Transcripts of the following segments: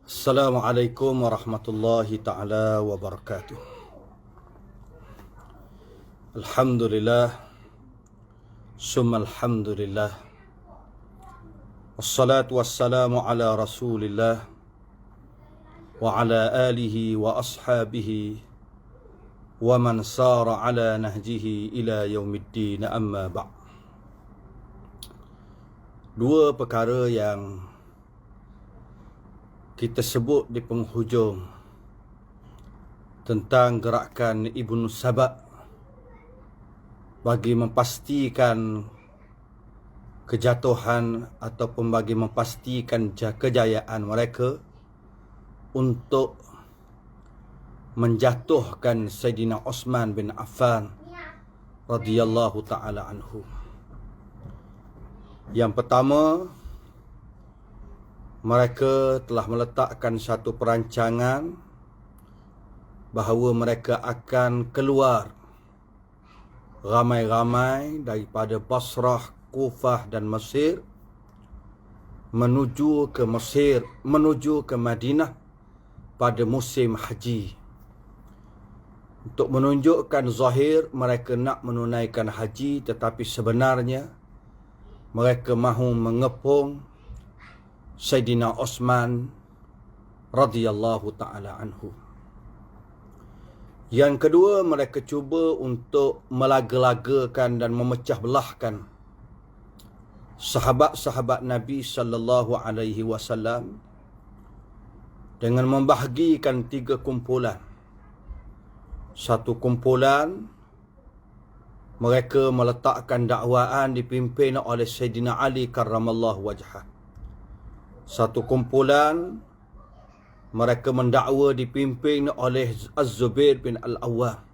Assalamualaikum warahmatullahi ta'ala wabarakatuh. Alhamdulillah, summa alhamdulillah. Wassalatu wassalamu ala rasulillah wa ala alihi wa ashabihi wa man sara ala nahjihi ila yaumiddin, amma ba'. Dua perkara yang kita sebut di penghujung tentang gerakan Ibnu Saba bagi memastikan kejatuhan ataupun bagi memastikan kejayaan mereka untuk menjatuhkan Sayyidina Uthman bin Affan radhiyallahu ta'ala anhu. Yang pertama, mereka telah meletakkan satu perancangan bahawa mereka akan keluar ramai-ramai daripada Basrah, Kufah dan Mesir menuju ke Madinah pada musim haji. Untuk menunjukkan zahir mereka nak menunaikan haji, tetapi sebenarnya mereka mahu mengepung Sayyidina Uthman radhiyallahu ta'ala anhu. Yang kedua, mereka cuba untuk melaga-lagakan dan memecah belahkan sahabat-sahabat Nabi sallallahu alaihi wasallam dengan membahagikan tiga kumpulan. Satu kumpulan, mereka meletakkan dakwaan dipimpin oleh Sayyidina Ali karramallahu wajhah. Satu kumpulan, mereka mendakwa dipimpin oleh Az-Zubair bin Al-Awwam.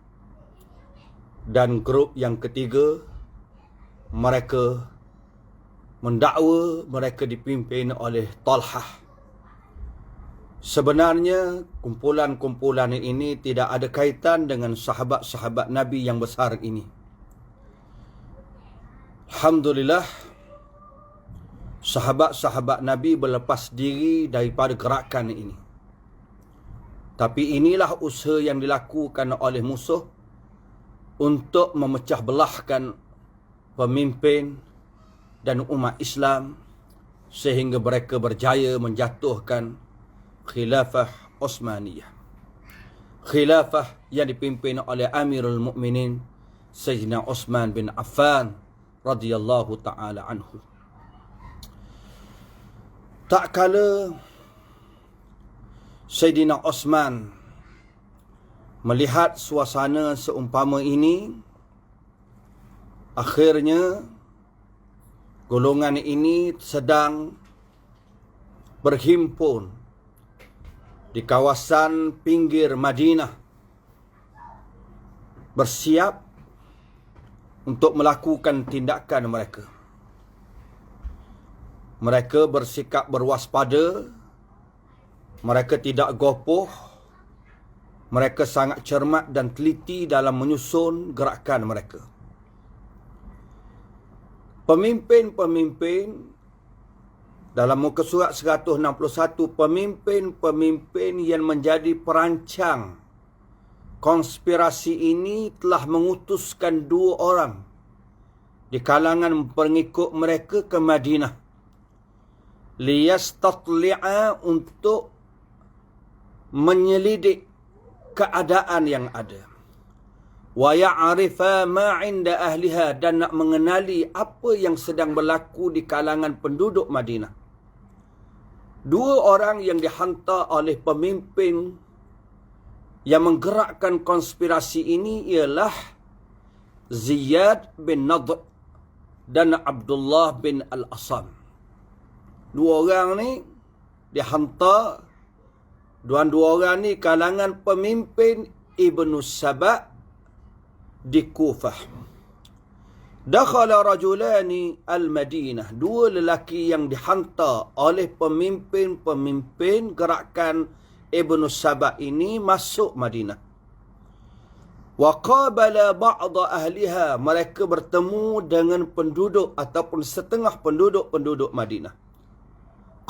Dan grup yang ketiga, mereka mendakwa mereka dipimpin oleh Talhah. Sebenarnya kumpulan-kumpulan ini tidak ada kaitan dengan sahabat-sahabat Nabi yang besar ini. Alhamdulillah, sahabat-sahabat Nabi berlepas diri daripada gerakan ini. Tapi inilah usaha yang dilakukan oleh musuh untuk memecah belahkan pemimpin dan umat Islam sehingga mereka berjaya menjatuhkan khilafah Uthmaniyah. Khilafah yang dipimpin oleh Amirul Mukminin Sayyidina Uthman bin Affan radhiyallahu ta'ala anhu. Tak kala Sayyidina Uthman melihat suasana seumpama ini, akhirnya golongan ini sedang berhimpun di kawasan pinggir Madinah, bersiap untuk melakukan tindakan mereka. Mereka bersikap berwaspada, mereka tidak gopoh, mereka sangat cermat dan teliti dalam menyusun gerakan mereka. Pemimpin-pemimpin dalam muka surat 161, pemimpin-pemimpin yang menjadi perancang konspirasi ini telah mengutuskan dua orang di kalangan pengikut mereka ke Madinah, liyastatli'a, untuk menyelidik keadaan yang ada, wa ya'rifa ma 'inda ahliha, dan nak mengenali apa yang sedang berlaku di kalangan penduduk Madinah. Dua orang yang dihantar oleh pemimpin yang menggerakkan konspirasi ini ialah Ziyad bin Nadr dan Abdullah bin Al-Asam. Dua orang ni dihantar, dua orang ni kalangan pemimpin Ibnu Saba di Kufah. Dakhala rajulani al-Madinah, dua lelaki yang dihantar oleh pemimpin-pemimpin gerakan Ibnu Saba ini masuk Madinah. Wa qabala ba'da ahliha, mereka bertemu dengan penduduk ataupun setengah penduduk Madinah.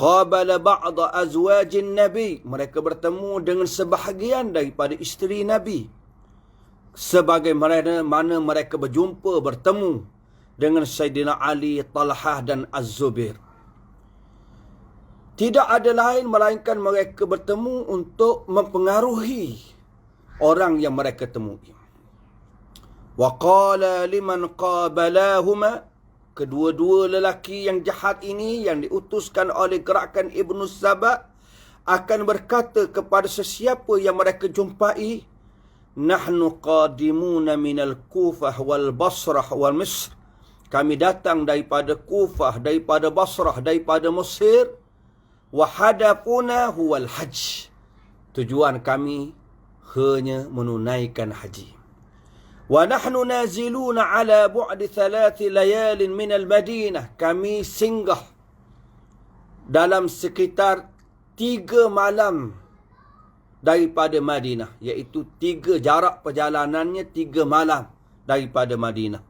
qabala ba'da azwajin Nabi. Mereka bertemu dengan sebahagian daripada isteri Nabi. Sebagaimana mereka berjumpa, bertemu dengan Sayyidina Ali, Talhah dan Az-Zubair. Tidak ada lain melainkan mereka bertemu untuk mempengaruhi orang yang mereka temui. Wa qala liman qabalahuma, kedua-dua lelaki yang jahat ini yang diutuskan oleh gerakan Ibnu Saba akan berkata kepada sesiapa yang mereka jumpai, nahnu qadimuna minal Kufah wal Basrah wal Misr. Kami datang daripada Kufah, daripada Basrah, daripada Mesir. Wa hadafuna huwal hajj. Tujuan kami hanya menunaikan haji. Wa nahnu naziluna ala bu'di 3 layalin minal Madinah. Kami singgah dalam sekitar 3 malam daripada Madinah, iaitu 3 jarak perjalanannya 3 malam daripada Madinah.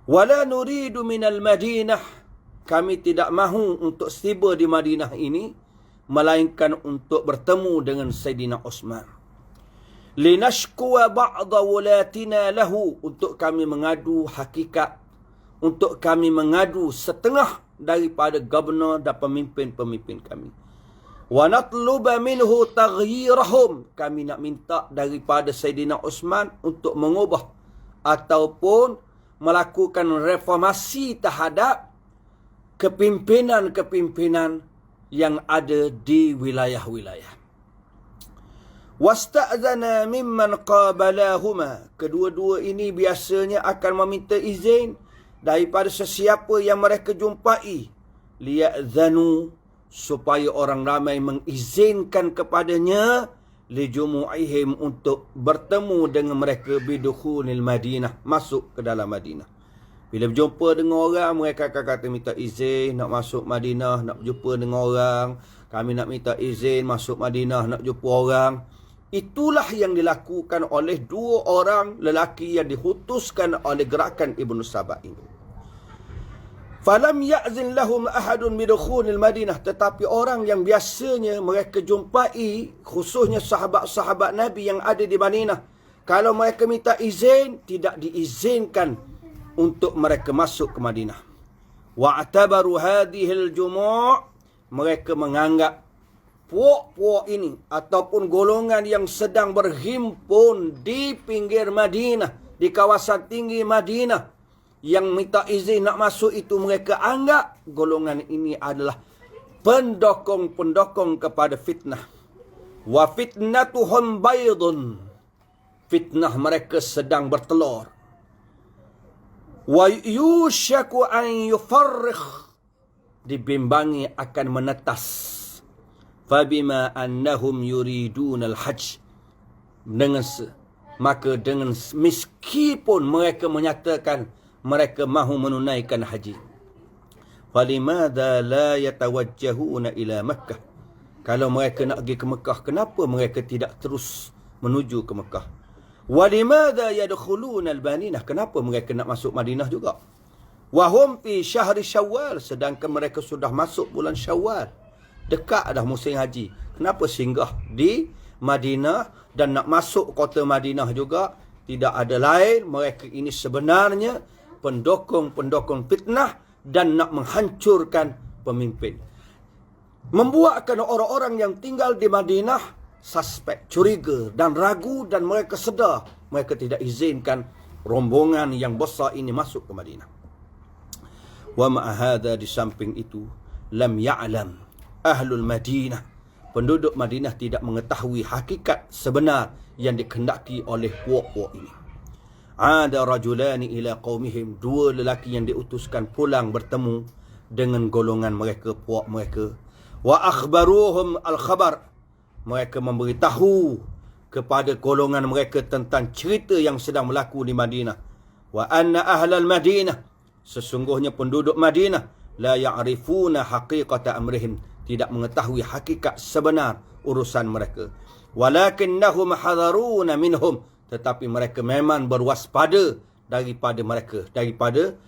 Wala nuridu minal Madinah, kami tidak mahu untuk tiba di Madinah ini melainkan untuk bertemu dengan Sayyidina Osman. Linashkuwa ba'da wulatina lahu, untuk kami mengadu hakikat, untuk kami mengadu setengah daripada gubernur dan pemimpin-pemimpin kami. Wa natluba minhu taghyirahum, kami nak minta daripada Sayyidina Osman untuk mengubah ataupun melakukan reformasi terhadap kepimpinan-kepimpinan yang ada di wilayah-wilayah. Wasta'zana mimman qabalahuma, kedua-dua ini biasanya akan meminta izin daripada sesiapa yang mereka jumpai, liya'zanu, supaya orang ramai mengizinkan kepadanya, lijumu'ihim, untuk bertemu dengan mereka, bidukhulil Madinah, masuk ke dalam Madinah. Bila berjumpa dengan orang, mereka akan kata minta izin nak masuk Madinah, nak berjumpa dengan orang, kami nak minta izin masuk Madinah, nak jumpa orang. Itulah yang dilakukan oleh 2 orang lelaki yang dihutuskan oleh gerakan Ibnu Saba ini. Falam ya'zin lahum ahadun bidukhulil Madinah, tetapi orang yang biasanya mereka jumpai, khususnya sahabat-sahabat Nabi yang ada di Madinah, kalau mereka minta izin, tidak diizinkan untuk mereka masuk ke Madinah. Wa'tabaru hadhil jumu', mereka menganggap puak-puak ini ataupun golongan yang sedang berhimpun di pinggir Madinah, di kawasan tinggi Madinah, yang minta izin nak masuk itu, mereka anggap golongan ini adalah pendokong-pendokong kepada fitnah. Wa fitnatuhum baydun, fitnah mereka sedang bertelur. Wa yushaku an yufarrikh, dibimbangi akan menetas. Fabima annahum yuridun al-hajj, maka dengan meskipun mereka menyatakan mereka mahu menunaikan haji. Falimada la yatawajjahuna ila Makkah, kalau mereka nak pergi ke Mekah, kenapa mereka tidak terus menuju ke Mekah? Walimada yadkhuluna al-Madinah, kenapa mereka nak masuk Madinah juga? Wahum fi syahri Syawal, sedangkan mereka sudah masuk bulan Syawal, dekat dah musim haji. Kenapa singgah di Madinah dan nak masuk kota Madinah juga? Tidak ada lain, mereka ini sebenarnya pendokong-pendokong fitnah dan nak menghancurkan pemimpin. Membuatkan orang-orang yang tinggal di Madinah suspek, curiga dan ragu, dan mereka sedar mereka tidak izinkan rombongan yang besar ini masuk ke Madinah. Wa ma'ahada, di samping itu, lam ya'lam ahlul Madinah, penduduk Madinah tidak mengetahui hakikat sebenar yang dikehendaki oleh puak-puak ini. Ada rajulani ila qaumihim, 2 lelaki yang diutuskan pulang bertemu dengan golongan mereka, puak mereka. Wa akhbaruhum al-khabar, mereka memberitahu kepada golongan mereka tentang cerita yang sedang berlaku di Madinah. Wa anna ahlal Madinah, sesungguhnya penduduk Madinah, la ya'rifuna haqiqata amrihim, tidak mengetahui hakikat sebenar urusan mereka. Walakinnahum hadaruna minhum, tetapi mereka memang berwaspada daripada mereka, daripada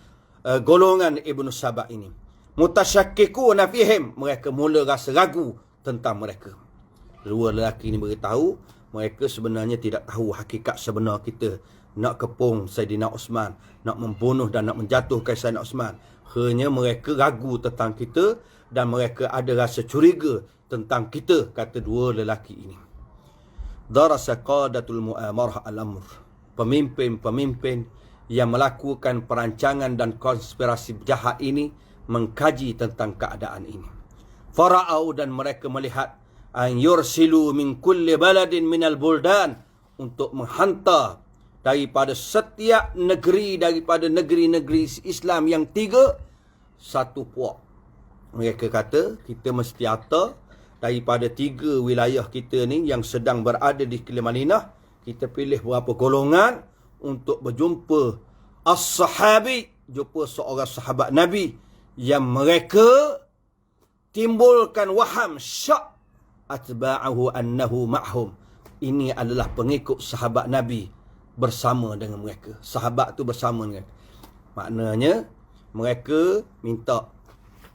golongan Ibnu Saba ini. mutasyakkikuna fihim, mereka mula rasa ragu tentang mereka. Dua lelaki ni beritahu mereka sebenarnya tidak tahu hakikat sebenar kita nak kepung Saidina Osman, nak membunuh dan nak menjatuhkan Saidina Osman. Hanya mereka ragu tentang kita dan mereka ada rasa curiga tentang kita, kata dua lelaki ini. Darasa qadatul mu'amarah al-amr, pemimpin-pemimpin yang melakukan perancangan dan konspirasi jahat ini mengkaji tentang keadaan ini. Fara'au, dan mereka melihat an yursilu min kulli baladin minal buldan, untuk menghantar daripada setiap negeri, daripada negeri-negeri Islam yang 3, satu puak. Mereka kata kita mesti hantar daripada 3 wilayah kita ni yang sedang berada di sekeliling Madinah, kita pilih beberapa golongan untuk berjumpa as-sahabi, jumpa seorang sahabat Nabi yang mereka timbulkan waham syak atba'ahu annahu ma'hum. Ini adalah pengikut sahabat Nabi bersama dengan mereka. Sahabat tu bersama dengan. Maknanya mereka minta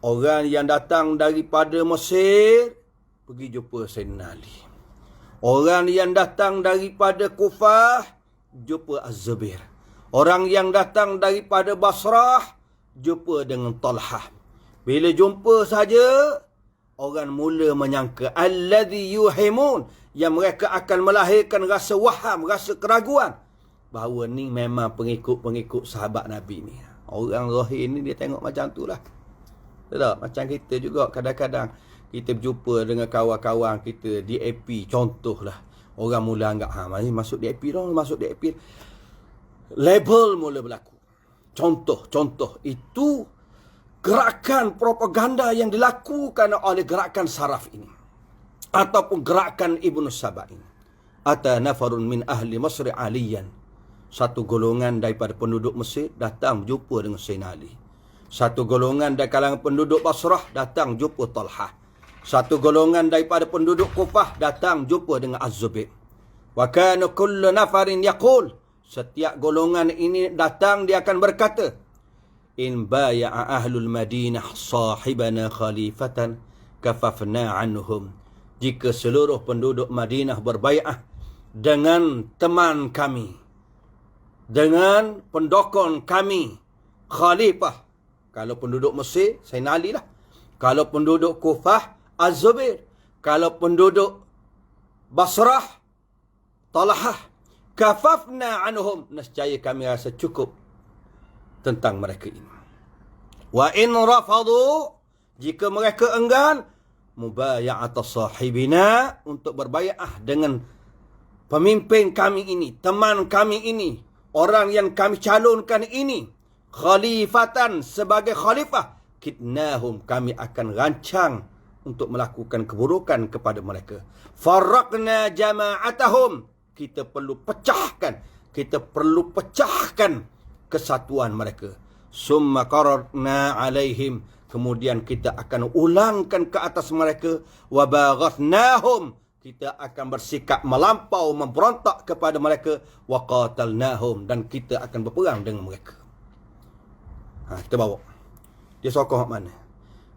orang yang datang daripada Mesir pergi jumpa Sayyidina Ali. Orang yang datang daripada Kufah jumpa Az-Zubair. Orang yang datang daripada Basrah jumpa dengan Talhah. Bila jumpa saja, orang mula menyangka alladhi yuhimun, yang mereka akan melahirkan rasa waham, rasa keraguan bahawa ni memang pengikut-pengikut sahabat Nabi ni. Orang zahir ni dia tengok macam tu lah. Tak? Macam kita juga kadang-kadang kita berjumpa dengan kawan-kawan kita di AP, contohlah. Orang mula anggap, masuk DAP dong, masuk DAP. Label mula berlaku. Contoh. Itu gerakan propaganda yang dilakukan oleh gerakan Saraf ini. Ataupun gerakan Ibnu Saba ini. Ata nafarun min ahli Masri aliyan. Satu golongan daripada penduduk Mesir datang berjumpa dengan Sayyidina Ali. Satu golongan dari kalangan penduduk Basrah datang jumpa Talhah. Satu golongan daripada penduduk Kufah datang jumpa dengan Az-Zubair. Wa kana kullu nafarin yaqul, setiap golongan ini datang dia akan berkata, in baya'a ahlul Madinah sahibana khalifatan kafafna anhum. Jika seluruh penduduk Madinah berbai'ah dengan teman kami, dengan pendokong kami, khalifah. Kalau penduduk Mesir, Sayyidina Ali lah. Kalau penduduk Kufah, Az-Zubair. Kalau penduduk Basrah, Talhah. Kafafna anhum, nescaya kami rasa cukup tentang mereka ini. Wa in rafadu, jika mereka enggan, mubaya'ata sahibina, untuk berbai'ah dengan pemimpin kami ini, teman kami ini, orang yang kami calonkan ini, khalifatan, sebagai khalifah, kidnahum, kami akan rancang untuk melakukan keburukan kepada mereka. Farraqna jama'atahum, kita perlu pecahkan kesatuan mereka. Summa qararna alaihim, kemudian kita akan ulangkan ke atas mereka. Wa baghathnahum, kita akan bersikap melampau, memberontak kepada mereka. Wa qatalnahum, dan kita akan berperang dengan mereka. Kita bawa. Dia sokong mana?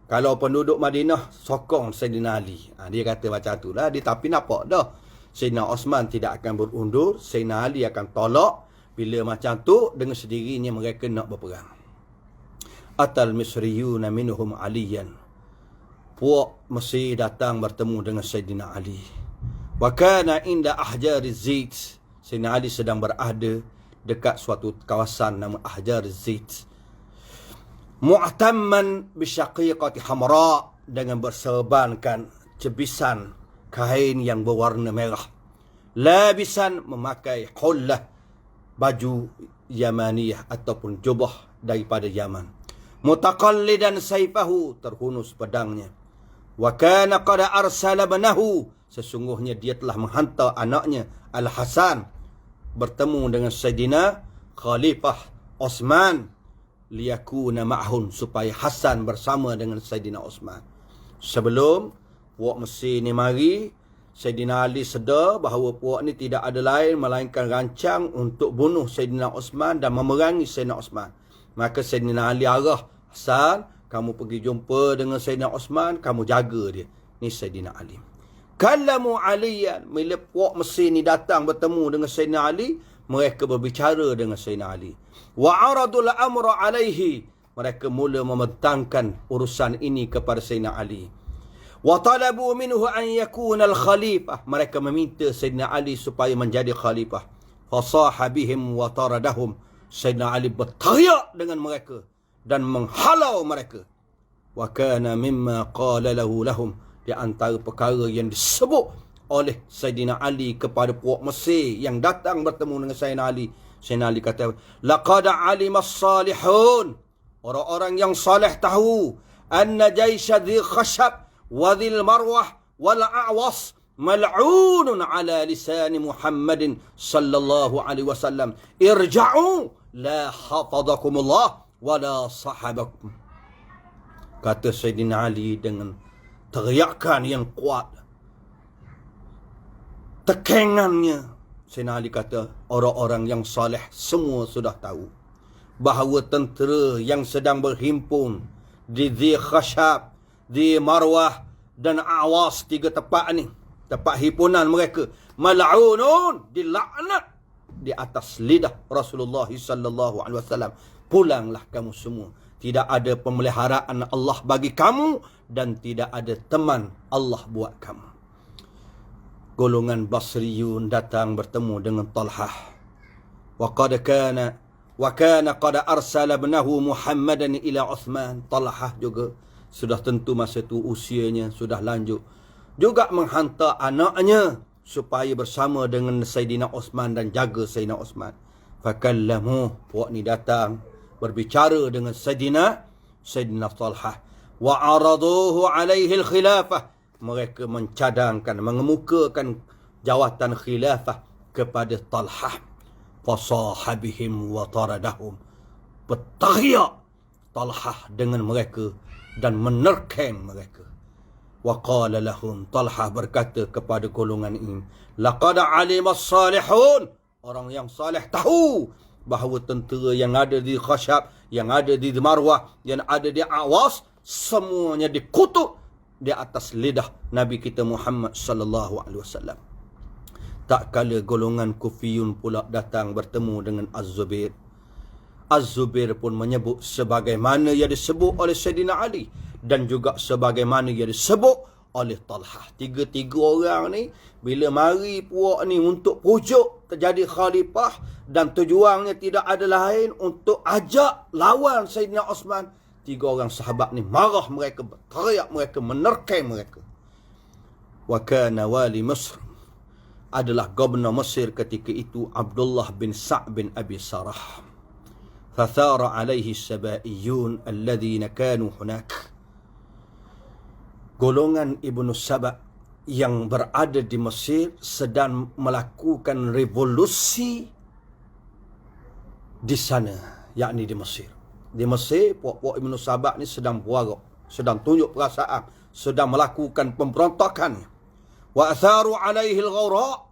Kalau penduduk Madinah sokong Sayyidina Ali. Dia kata macam tu lah. Tapi nampak dah. Sayyidina Osman tidak akan berundur. Sayyidina Ali akan tolak. Bila macam tu, dengan sendirinya mereka nak berperang. Atal misriyuna minhum aliyan. Puak Mesir datang bertemu dengan Sayyidina Ali. Wa kana inda ahjariz zait. Sayyidina Ali sedang berada dekat suatu kawasan nama Ahjariz Zait. Mu'tamman bisyaqiqati hamra, dengan berserbankan cebisan kain yang berwarna merah. Labisan, memakai hullah, baju Yamaniyah ataupun jubah daripada Yaman. Mutaqallidan saifahu, terhunus pedangnya. Wa kana qad arsala banahu, sesungguhnya dia telah menghantar anaknya Al-Hasan bertemu dengan Sayyidina Khalifah Osman, liyakuna ma'hum, supaya Hasan bersama dengan Sayyidina Osman. Sebelum puak Mesir ni mari, Sayyidina Ali sedar bahawa puak ni tidak ada lain melainkan rancang untuk bunuh Sayyidina Osman dan memerangi Sayyidina Osman. Maka Sayyidina Ali arah Hasan, kamu pergi jumpa dengan Sayyidina Osman, kamu jaga dia. Ni Sayyidina Ali. Kallamu Aliyan, bila puak Mesir ni datang bertemu dengan Sayyidina Ali, mereka berbicara dengan Sayyidina Ali. Wa aradul amra alaihi, mereka mula membentangkan urusan ini kepada Sayyidina Ali. Wa talabu minhu an yakuna al-khalifah, mereka meminta Sayyidina Ali supaya menjadi khalifah. Fasaha bihim wa taradahum, Sayyidina Ali berteriak dengan mereka dan menghalau mereka. Wa kana mimma qala lahu lahum, di antara perkara yang disebut oleh Sayyidina Ali kepada puak Mesir yang datang bertemu dengan Sayyidina Ali. Sayyidina Ali kata, laqad alima as-salihun, orang-orang yang salih tahu, anna jaysha dhi khashab wa dhil marwah wal a'was mal'unun ala lisani Muhammadin sallallahu alaihi wasallam, irja'u la hafadhakumullah wa la sahabakum. Kata Sayyidina Ali dengan teriakan yang kuat, tekangannya, Sayyidina Ali kata, orang-orang yang saleh semua sudah tahu bahawa tentera yang sedang berhimpun di Dhi Khashab, di Marwah dan Awas, 3 tempat ni, tempat himpunan mereka, mal'unun, dilaknat di atas lidah Rasulullah sallallahu alaihi wasallam. Pulanglah kamu semua, tidak ada pemeliharaan Allah bagi kamu dan tidak ada teman Allah buat kamu. Golongan Basriyun datang bertemu dengan Talhah. Wa kana qad arsala ibnahu Muhammadan ila Uthman. Talhah juga sudah tentu masa tu usianya sudah lanjut, juga menghantar anaknya supaya bersama dengan Sayyidina Uthman dan jaga Sayyidina Uthman. Fakallamu, puak ni datang berbicara dengan Sayyidina Talhah. Wa araduhu alaihi al-khilafah, mereka mencadangkan, mengemukakan jawatan khilafah kepada Talhah. Fasahabihim wa taradahum, berteriak Talhah dengan mereka dan menerkam mereka. Wa qala lahum, Talhah berkata kepada golongan ini, laqad alima as-salihun, orang yang salih tahu bahawa tentera yang ada di Khashab, yang ada di Marwah, yang ada di Awas, semuanya dikutuk di atas lidah Nabi kita Muhammad sallallahu alaihi wasallam. Tak kala golongan Kufiyun pula datang bertemu dengan Az-Zubair. Az-Zubair pun menyebut sebagaimana yang disebut oleh Sayyidina Ali dan juga sebagaimana yang disebut oleh Talhah. 3 orang ni bila mari puak ni untuk pujuk terjadi khalifah dan tujuannya tidak ada lain untuk ajak lawan Sayyidina Osman, 3 orang sahabat ni marah, mereka berteriak, mereka menerkam mereka. Wa kana wali Mesir, adalah gubernur Mesir ketika itu Abdullah bin Sa' bin Abi Sarah. Fathara alaihi sabaiyun alladhina kanu hunak. Golongan Ibnu Saba yang berada di Mesir sedang melakukan revolusi di sana, yakni di Mesir. Di Mesir, puak-puak Ibnu Saba ni sedang berwarak, sedang tunjuk perasaan, sedang melakukan pemberontakan. Wa atharu alaihi al-ghawra,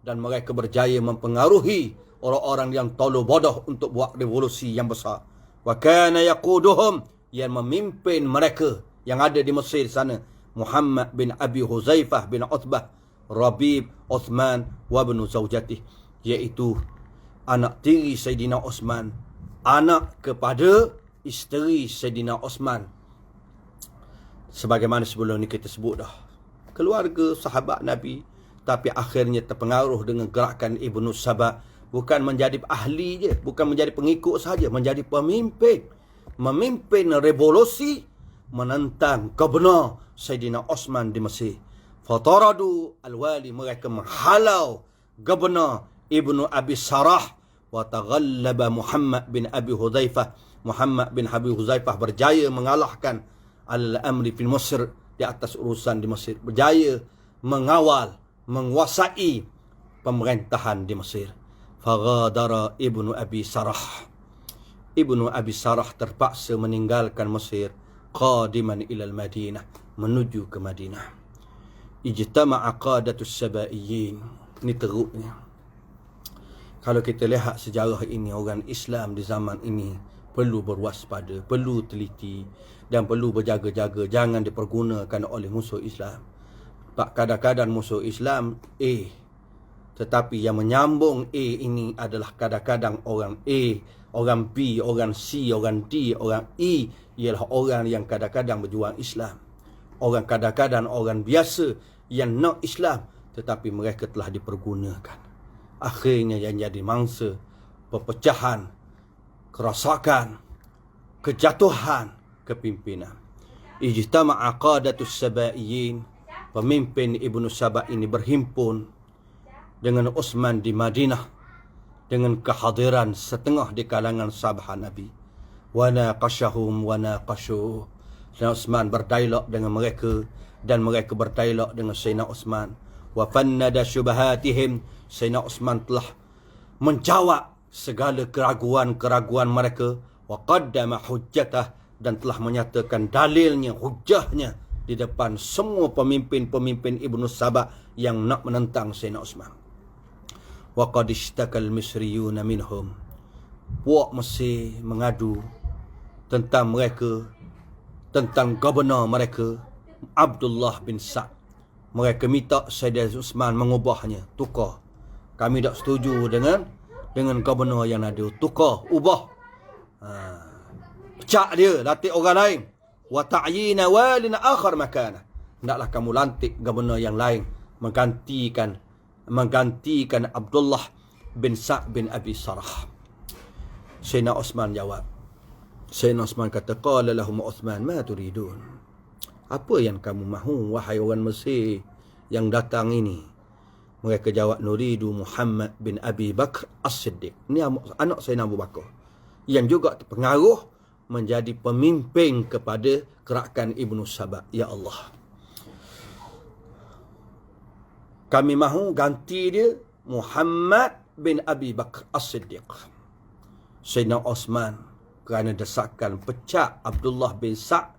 dan mereka berjaya mempengaruhi orang-orang yang terlalu bodoh untuk buat revolusi yang besar. Wa kana yaquduhum, yang memimpin mereka yang ada di Mesir sana, Muhammad bin Abi Huzaifah bin Utbah, Rabib, Uthman wa ibnu Zawjatih, iaitu anak tiri Sayyidina Osman, anak kepada isteri Sayyidina Osman. Sebagaimana sebelum ni kita sebut dah, keluarga sahabat Nabi, tapi akhirnya terpengaruh dengan gerakan Ibnu Saba. Bukan menjadi ahli je, bukan menjadi pengikut saja, menjadi pemimpin. Memimpin revolusi menentang gubernur Sayyidina Osman di Mesir. Fataradu al-wali, mereka menghalau gubernur Ibnu Abi Sarah. Wa taghallaba Muhammad bin Abi Huzaifah. Muhammad bin Abi Huzaifah berjaya mengalahkan al-amri fil Mesir, di atas urusan di Mesir. Berjaya mengawal, menguasai pemerintahan di Mesir. Faghadara Ibnu Abi Sarah. Ibnu Abi Sarah terpaksa meninggalkan Mesir, qadiman ilal Madinah, menuju ke Madinah. Ijtama'a qadatus sabaiyin. Ini teruknya. Kalau kita lihat sejarah ini, orang Islam di zaman ini perlu berwaspada, perlu teliti dan perlu berjaga-jaga, jangan dipergunakan oleh musuh Islam. Kadang-kadang musuh Islam tetapi yang menyambung ini adalah kadang-kadang orang orang B, orang C, orang D, orang E ialah orang yang kadang-kadang berjuang Islam. Orang kadang-kadang orang biasa yang nak Islam, tetapi mereka telah dipergunakan. Akhirnya yang jadi mangsa perpecahan, kerosakan, kejatuhan kepimpinan. Ijtama'a qadatus sabaiyin, pemimpin Ibnu Saba ini berhimpun dengan Utsman di Madinah dengan kehadiran setengah di kalangan sahabat Nabi. Wa naqashahum wa naqashuh. Sayyidina Utsman berdialog dengan mereka dan mereka berdialog dengan Sayyidina Utsman. Wa fannada syubahatihim. Sayyidina Utsman telah menjawab segala keraguan-keraguan mereka. Wa qaddama hujjatah, dan telah menyatakan dalilnya, hujahnya di depan semua pemimpin-pemimpin Ibnu Saba yang nak menentang Sayyidina Utsman. Wa qad ishtakal misriyuna minhum. Puak Mesir mengadu tentang mereka, tentang gubernur mereka Abdullah bin Sa'd. Mereka minta Sayyidina Utsman mengubahnya, tukar. Kami tak setuju dengan gubernur yang ada, tukar, ubah. Pecah dia, latih orang lain. Wa ta'yina walin akhar makana. Hendaklah kamu lantik gubernur yang lain menggantikan Abdullah bin Sa'd bin Abi Sarah. Sayyidina Utsman jawab. Sayyidina Utsman kata, qala lahum Utsman, ma turidun? Apa yang kamu mahu, wahai orang Mesir yang datang ini? Mereka jawab, nuridu Muhammad bin Abi Bakr As-Siddiq. Ini anak Sayyidina Abu Bakar, yang juga terpengaruh menjadi pemimpin kepada gerakan Ibnu Saba. Ya Allah, kami mahu ganti dia Muhammad bin Abi Bakr As-Siddiq. Sayyidina Utsman kerana desakan pecah Abdullah bin Sa'd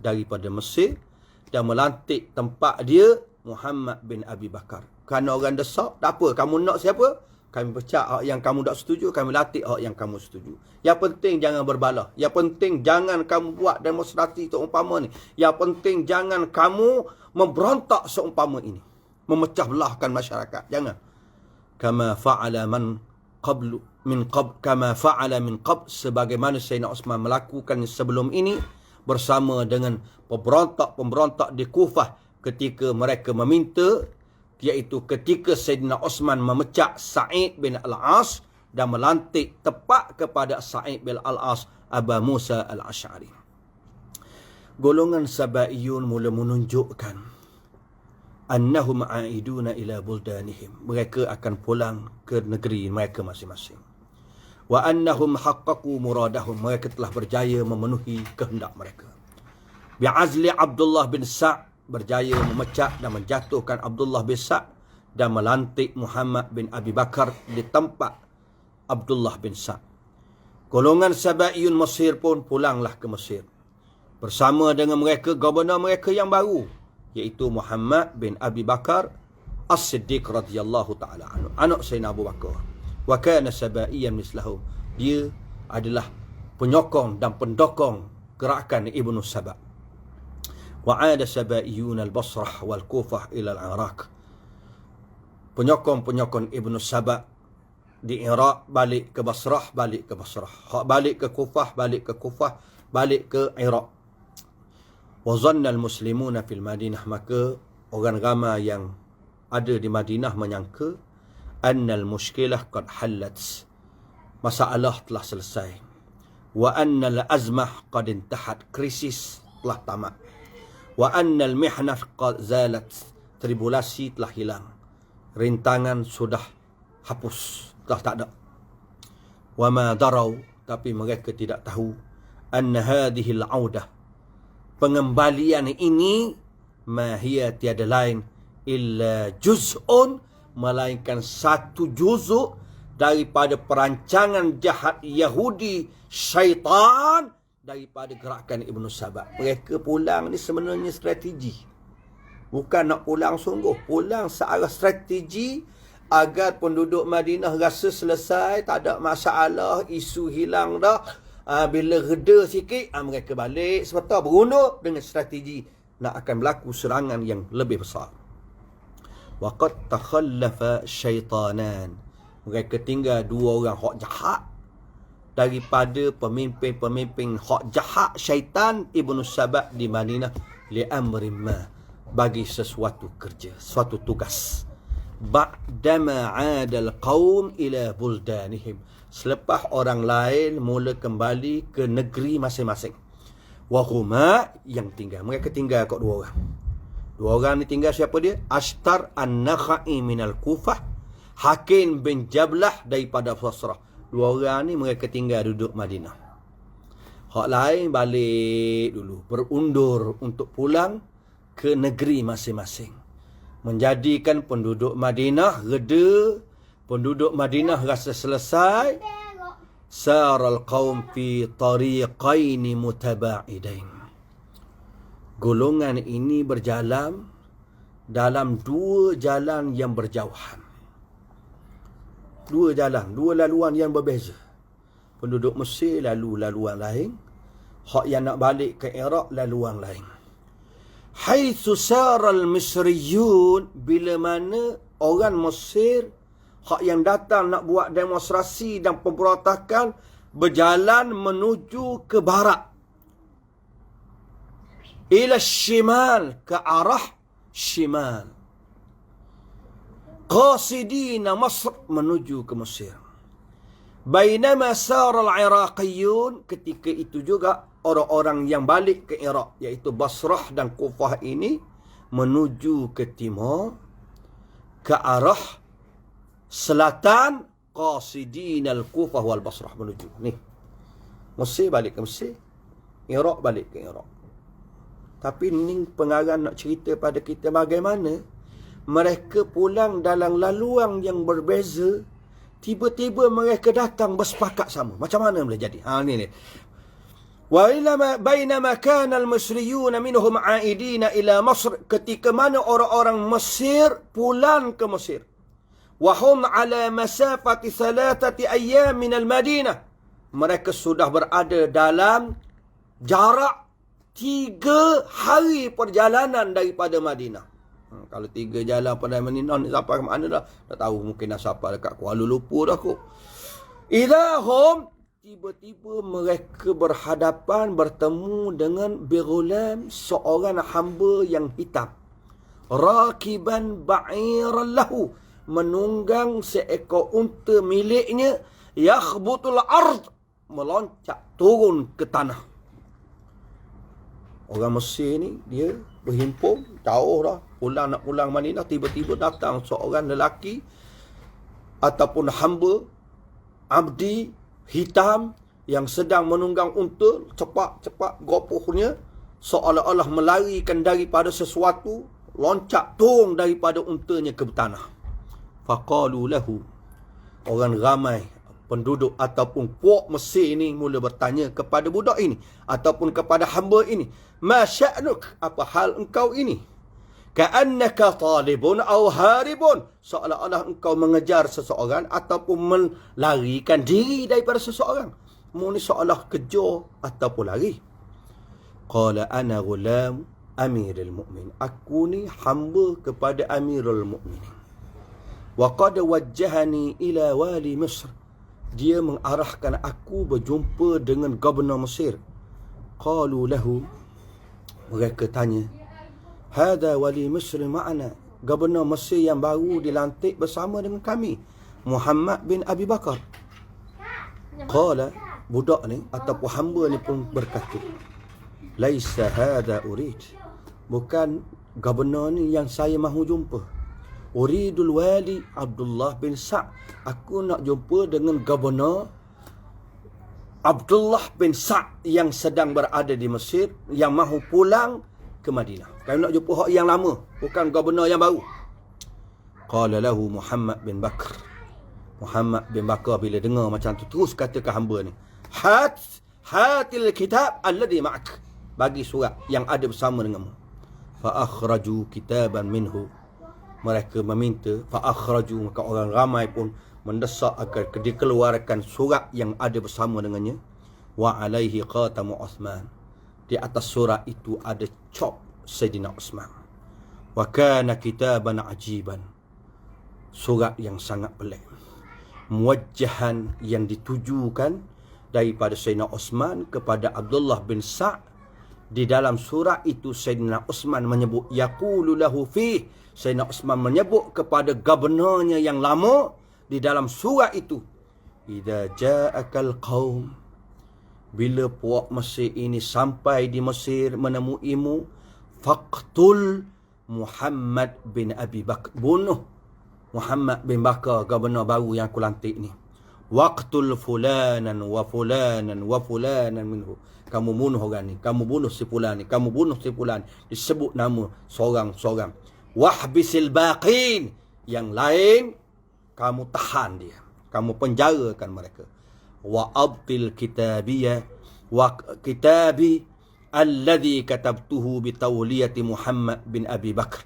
daripada Mesir dan melantik tempat dia Muhammad bin Abi Bakar. Kerana orang desak, tak apa, kamu nak siapa? Kami pecah hak yang kamu tak setuju, kami latih hak yang kamu setuju. Yang penting jangan berbalah. Yang penting jangan kamu buat demonstrasi seumpama ni. Yang penting jangan kamu memberontak seumpama ini, memecah belahkan masyarakat. Jangan. Kama fa'ala min qabl, sebagaimana Sayyidina Utsman melakukan sebelum ini bersama dengan pemberontak-pemberontak di Kufah ketika mereka meminta, iaitu ketika Sayyidina Utsman memecah Sa'id bin Al-As dan melantik tepat kepada Sa'id bin Al-As Abu Musa Al-Asy'ari. Golongan Sabaiyun mula menunjukkan annahum a'iduna ila buldanihim. Mereka akan pulang ke negeri mereka masing-masing. Wa annahum haqqaqu muradahum. Mereka telah berjaya memenuhi kehendak mereka. Bi'azli Abdullah bin Sa'd, berjaya memecah dan menjatuhkan Abdullah bin Sa'd dan melantik Muhammad bin Abi Bakar di tempat Abdullah bin Sa'd. Golongan Sabaiyun Mesir pun pulanglah ke Mesir bersama dengan mereka gubernur mereka yang baru, iaitu Muhammad bin Abi Bakar As-Siddiq radhiyallahu taala anhu, anak Sayyidina Abu Bakar. Wa kana sabaiyan mislahu. Dia adalah penyokong dan pendukung gerakan Ibnu Saba. Wa 'ada sabaiyun al-Basrah wal Kufah ila al-Iraq. Penyokong-penyokong Ibnu Saba di Iraq balik ke Basrah, balik ke Basrah. Hak balik ke Kufah, balik ke Kufah, balik ke Iraq. Wa zanna al-muslimuna fil Madinah, maka orang ramai yang ada di Madinah menyangka annal mushkilah qad hallat, masalah telah selesai. Wa annal azmah qad intahat, krisis telah tamat. Wa annal mihnah qad zalat, tribulasi telah hilang, rintangan sudah hapus, telah tak ada. Wa ma darau, tapi mereka tidak tahu, anna hadhihi al-audah, pengembalian ini, ma hiya, tiada lain, illa juz'un, melainkan satu juzuk daripada perancangan jahat Yahudi syaitan daripada gerakan Ibnu Saba. Mereka pulang ni sebenarnya strategi, bukan nak pulang sungguh, pulang searah strategi agar penduduk Madinah rasa selesai, tak ada masalah, isu hilang dah. Bila reda sikit, mereka balik serta berundur dengan strategi nak akan berlaku serangan yang lebih besar. Waqad takhallafa syaitanan. Mereka tinggal dua orang hak jahat daripada pemimpin-pemimpin hak jahat syaitan Ibnu Sabah di Madinah li amrin ma, bagi sesuatu kerja, suatu tugas. Ba'dama 'adal qaum ila buldanihim, selepas orang lain mula kembali ke negeri masing-masing. Wahuma, yang tinggal, mereka tinggal kat dua orang. Dua orang ni tinggal siapa dia? Ashtar an-Nakhai minal Kufah, Hakim bin Jablah daripada Basrah. Dua orang ni mereka tinggal duduk Madinah. Hak lain balik dulu, berundur untuk pulang ke negeri masing-masing. Menjadikan penduduk Madinah reda, penduduk Madinah rasa selesai. Saral qaum fi tariqaini mutaba'idain. Golongan ini berjalan dalam dua jalan yang berjauhan. Dua jalan, dua laluan yang berbeza. Penduduk Mesir lalu laluan lain, hak yang nak balik ke Iraq laluan lain. Haitsu saral misriyun, bila mana orang Mesir hak yang datang nak buat demonstrasi dan pemberontakan berjalan menuju ke barat. Ila shimal, ke arah shimal. Qasidina Masr, menuju ke Mesir. Bainama saral Iraqiyun, ketika itu juga orang-orang yang balik ke Iraq, iaitu Basrah dan Kufah ini, menuju ke timur, ke arah selatan. Qasidin al-Kufah wal Basrah, menuju ni. Mesir balik ke Mesir, Iraq balik ke Iraq. Tapi ni pengarang nak cerita pada kita bagaimana mereka pulang dalam laluan yang berbeza, tiba-tiba mereka datang bersepakat sama. Macam mana boleh jadi? Ni. Wa bainama kana al-misriyun minhum aidina ila Masr, ketika mana orang-orang Mesir pulang ke Mesir. Wa hum ala masafati 3 ayyam min al-Madinah, mereka sudah berada dalam jarak 3 hari perjalanan daripada Madinah. Kalau 3 jalan pada Madinah ni sampai ke mana dah? Tak tahu, mungkin dah sampai dekat Kuala Lumpur dah kot. Idahum, tiba-tiba mereka berhadapan, bertemu dengan Bighulam, seorang hamba yang hitam. Rakiban ba'iran lahu, menunggang seekor unta miliknya. Yakhbutul ard, meloncat turun ke tanah. Orang Mesir ni dia berhimpun jauh dah, nak pulang Madinah, tiba-tiba datang seorang lelaki ataupun hamba abdi hitam yang sedang menunggang unta, cepat-cepat gopohnya, seolah-olah melarikan daripada sesuatu, loncat turun daripada untanya ke tanah. Faqalu lahu, orang ramai penduduk ataupun puak Mesir ini mula bertanya kepada budak ini ataupun kepada hamba ini, ma sya'nuk, apa hal engkau ini? Ka'annaka talibun aw haribun, seolah-olah engkau mengejar seseorang ataupun melarikan diri daripada seseorang. Mu ni seolah kejar ataupun lari. Qala ana ghulam amirul mu'min, aku ni hamba kepada amirul mu'minin. Wa qad wajjahani ila wali Misr, dia mengarahkan aku berjumpa dengan Gubernur Mesir. Qalu lahu, mereka tanya, hada wali Misr ma'ana, Gubernur Mesir yang baru dilantik bersama dengan kami, Muhammad bin Abi Bakar. Qala, budak ni ataupun hamba ni pun berkata, laisa hada urid, bukan Gubernur ni yang saya mahu jumpa. Uridul wali Abdullah bin Sa', aku nak jumpa dengan Gubernur Abdullah bin Sa' yang sedang berada di Mesir, yang mahu pulang ke Madinah. Kami nak jumpa hak yang lama, bukan Gubernur yang baru. Qala lahu Muhammad bin Bakr, Muhammad bin Bakar bila dengar macam tu, terus kata ke hamba ni, hatil kitab alladhi ma'ak, bagi surat yang ada bersama denganmu. Fa akhraju kitaban minhu, mereka meminta, fa'akhraju, maka orang ramai pun mendesak agar dikeluarkan surat yang ada bersama dengannya. wa alaihi khatamu Uthman. Di atas surat itu ada cop Sayyidina Uthman. Wa kana kitaban ajiban. Surat yang sangat pelik. Muwajjahan, yang ditujukan daripada Sayyidina Uthman kepada Abdullah bin Sa'. Di dalam surat itu Sayyidina Uthman menyebut yaqulu lahu fi. Sayyidina Uthman menyebut kepada gubernurnya yang lama di dalam surat itu, idza ja'akal qaum, bila puak Mesir ini sampai di Mesir menemuimu, faqtul Muhammad bin Abi Bakar, bunuh Muhammad bin Bakar, gubernur baru yang aku lantik ni. Waqtul fulanan wa fulanan wa fulanan minhu. Kamu bunuh orang ni, kamu bunuh si fulan ni, kamu bunuh si fulan. Disebut nama seorang-seorang. Wahbisil baqin, yang lain kamu tahan dia, kamu penjarakan mereka. Wa abtil kitabiyah wa kitabi alladhi katabtuhu bi tawliyati Muhammad bin Abi Bakar.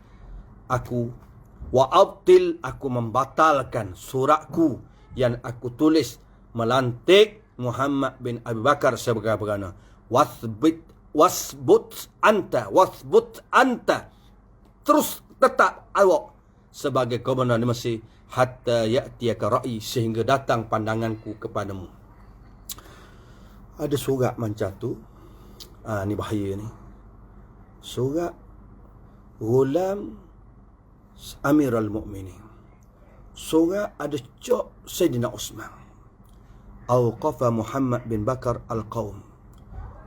Aku membatalkan suratku yang aku tulis melantik Muhammad bin Abi Bakar sebagai perdana. Wasbut anta, terus tetap awak sebagai gubernur di Mesir, hatta ya'tiyaka ra'i, sehingga datang pandanganku kepadamu. Ada surat macam tu. Ni bahaya ni. Surat Ghulam Amirul Mukminin. Surat ada cop Sayyidina Uthman. Awqafa Muhammad bin Bakar al-Qawm.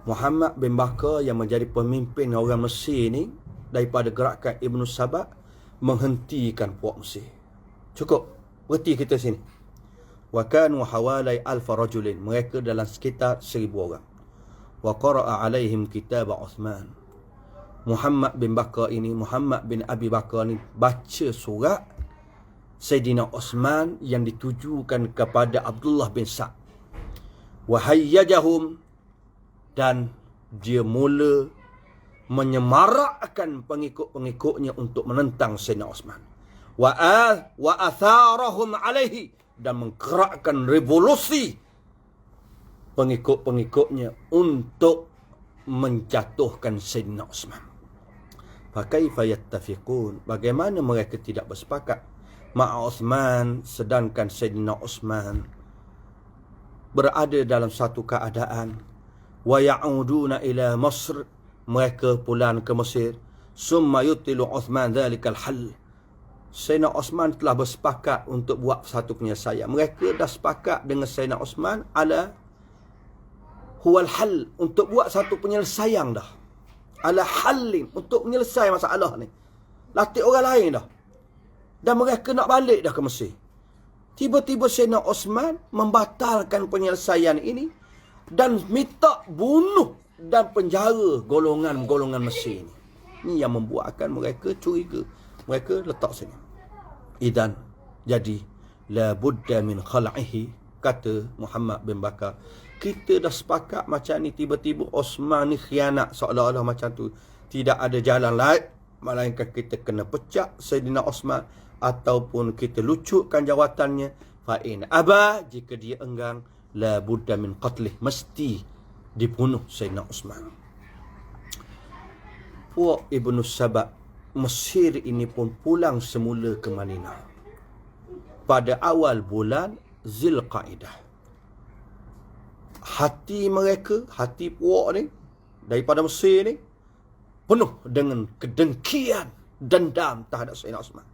Muhammad bin Bakar yang menjadi pemimpin orang Mesir ni, daripada gerakan Ibnu Sabah, menghentikan puak Mesir. Cukup, berhenti kita sini. Wa kanu hawalai alfa rajulin, mereka dalam sekitar 1000 orang. Wa qara'a alaihim kitab Uthman. Muhammad bin Bakar ini, Muhammad bin Abi Bakar ni baca surat Sayyidina Uthman yang ditujukan kepada Abdullah bin Sa'. Wa hayyajahum, dan dia mula menyemarakkan pengikut-pengikutnya untuk menentang Sayyidina Uthman. Wa atharahum alaihi, dan menggerakkan revolusi pengikut-pengikutnya untuk menjatuhkan Sayyidina Uthman. Fakaifa yattafiqun, bagaimana mereka tidak bersepakat ma'a Uthman, sedangkan Sayyidina Uthman berada dalam satu keadaan. Wa ya'uduna ila Masr, mereka pulang ke Mesir. Summa yutilu Uthman dhalikal hal, Sayyidina Uthman telah bersepakat untuk buat satu penyelesaian. Mereka dah sepakat dengan Sayyidina Uthman ala huwal hal, untuk buat satu penyelesaian dah. Ala halin, untuk menyelesaikan masalah ni. Latih orang lain dah. Dan mereka nak balik dah ke Mesir. Tiba-tiba Sayyidina Uthman membatalkan penyelesaian ini dan minta bunuh dan penjara golongan-golongan Mesir ni. Ini yang membuatkan mereka curiga. Mereka letak sini. Idan, jadi la budda min khal'ihi, kata Muhammad bin Bakar. Kita dah sepakat macam ni, tiba-tiba Uthman ni khianat, seolah-olah macam tu. Tidak ada jalan lain melainkan kita kena pecat Sayyidina Uthman, ataupun kita lucutkan jawatannya. Fa'in aba, jika dia enggan, la budda min qatlih, mesti dibunuh Sayyidina Uthman. Puak Ibnu Sabah Mesir ini pun pulang semula ke Madinah pada awal bulan Zulqaidah. Hati mereka, hati puak ni daripada Mesir ni, penuh dengan kedengkian, dendam terhadap Sayyidina Uthman.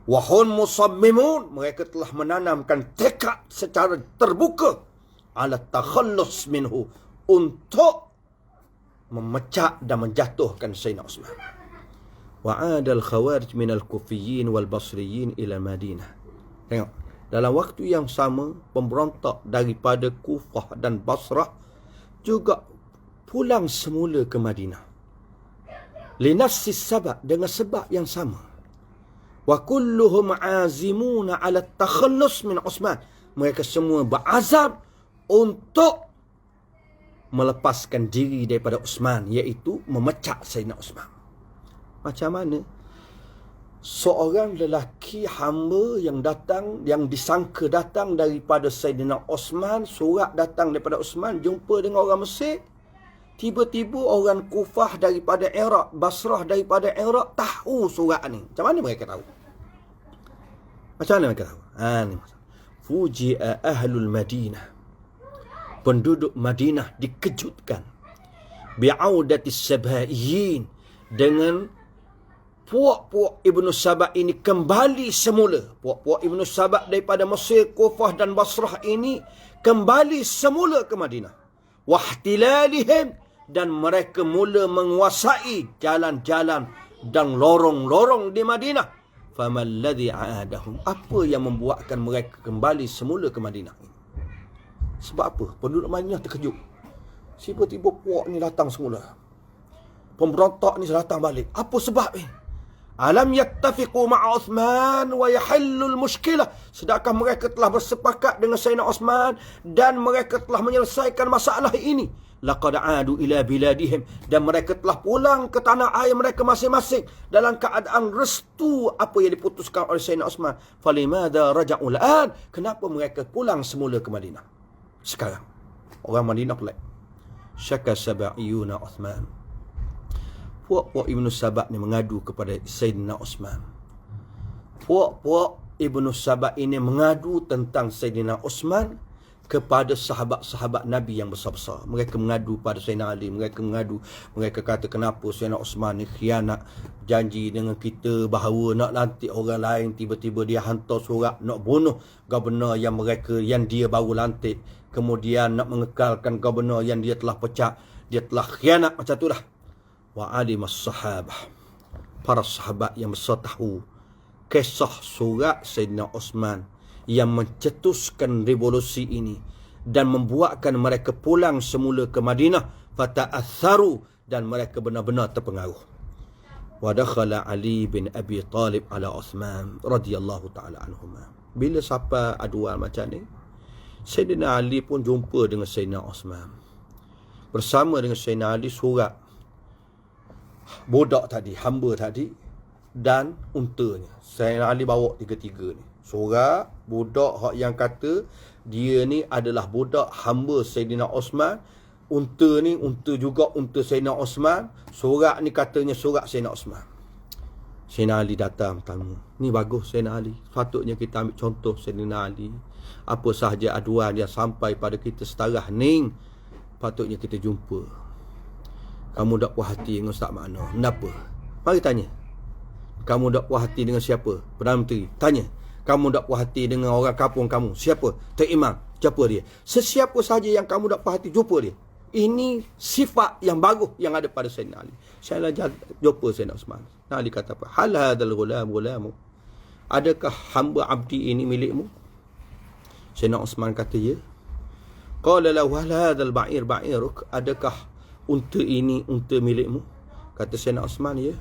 Wahum musammimun, mereka telah menanamkan tekad secara terbuka ala takhallus minhu, untuk memecat dan menjatuhkan Sayyidina Uthman. Wa'ada al-khawarij min al-kufiyin wal-basriyin ila Madinah. Tengok, dalam waktu yang sama, pemberontak daripada Kufah dan Basrah juga pulang semula ke Madinah. Linafsis sabab, dengan sebab yang sama. Wa kulluhum azimuna ala takhallus min Uthman. Mereka semua berazam untuk melepaskan diri daripada Uthman, iaitu memecat Sayyidina Uthman. Macam mana seorang lelaki hamba yang datang, yang disangka datang daripada Saidina Osman, surat datang daripada Osman, jumpa dengan orang Mesir. Tiba-tiba orang Kufah daripada Iraq, Basrah daripada Iraq tahu surat ni. Macam mana mereka tahu? Macam mana mereka tahu? Ni masalah. Fuji'a ahlul Madinah. Penduduk Madinah dikejutkan. Bi'audatis sabaiyin. Dengan puak-puak Ibnu Saba ini kembali semula. Puak-puak Ibnu Saba daripada Mesir, Kufah dan Basrah ini kembali semula ke Madinah. Wahtilalihim, dan mereka mula menguasai jalan-jalan dan lorong-lorong di Madinah. Famalladhi a'adahum, apa yang membuatkan mereka kembali semula ke Madinah? Sebab apa? Penduduk Madinah terkejut. Tiba-tiba puak ni datang semula. Pemberontak ni datang balik. Apa sebab ni? Alam yattafiqu ma'a Uthman wa yahillul mushkilah. Sedangkan mereka telah bersepakat dengan Sayyidina Osman dan mereka telah menyelesaikan masalah ini. Laqad adu ila biladihim, dan mereka telah pulang ke tanah air mereka masing-masing dalam keadaan restu apa yang diputuskan oleh Sayyidina Osman. Falimada raja'ul an, kenapa mereka pulang semula ke Madinah sekarang? Orang Madinah pelik. Syaka sab'iyuna Uthman. Puak-puak Ibnu Saba ni mengadu kepada Sayyidina Osman. Puak-puak Ibnu Saba ini mengadu tentang Sayyidina Osman kepada sahabat-sahabat Nabi yang besar-besar. Mereka mengadu pada Sayyidina Ali. Mereka kata kenapa Sayyidina Osman ni khianat, janji dengan kita bahawa nak lantik orang lain, tiba-tiba dia hantar surat nak bunuh gubernur yang dia baru lantik. Kemudian nak mengekalkan gubernur yang dia telah pecat. Dia telah khianat, macam tu lah. Wa alimas sahabah, para sahabat yang besar tahu kisah surat Sayyidina Osman yang mencetuskan revolusi ini dan membuatkan mereka pulang semula ke Madinah. Fata'atharu, dan mereka benar-benar terpengaruh. Wa dakhala Ali bin Abi Talib ala Uthman radhiyallahu ta'ala anhuma. Bila siapa aduan macam ni, Sayyidina Ali pun jumpa dengan Sayyidina Osman. Bersama dengan Sayyidina Ali surat budak tadi, hamba tadi, dan untanya. Sayyidina Ali bawa tiga-tiga ni. Surat budak yang kata dia ni adalah budak hamba Sayyidina Osman. Unta ni, unta juga unta Sayyidina Osman. Surat ni katanya surat Sayyidina Osman. Sayyidina Ali datang tamu. Ni bagus Sayyidina Ali. Sepatutnya kita ambil contoh Sayyidina Ali. Apa sahaja aduan yang sampai pada kita setarah ni, patutnya kita jumpa. Kamu dak puas hati dengan Ustaz Makna? Kenapa? Mari tanya. Kamu dak puas hati dengan siapa? Perdana Menteri. Tanya. Kamu dak puas hati dengan orang kampung kamu? Siapa? Tok Imam. Jumpa dia. Sesiapa saja yang kamu dak puas hati, jumpa dia. Ini sifat yang bagus yang ada pada Sayyidina Ali. Saya jumpa Sayyidina Osman. Ali kata apa? Hal hadal gulamu. Adakah hamba abdi ini milikmu? Sayyidina Osman kata ya. Qala lahu hal hadal ba'iruk. Adakah unta ini unta milikmu? Kata Sayyidina Osman ya.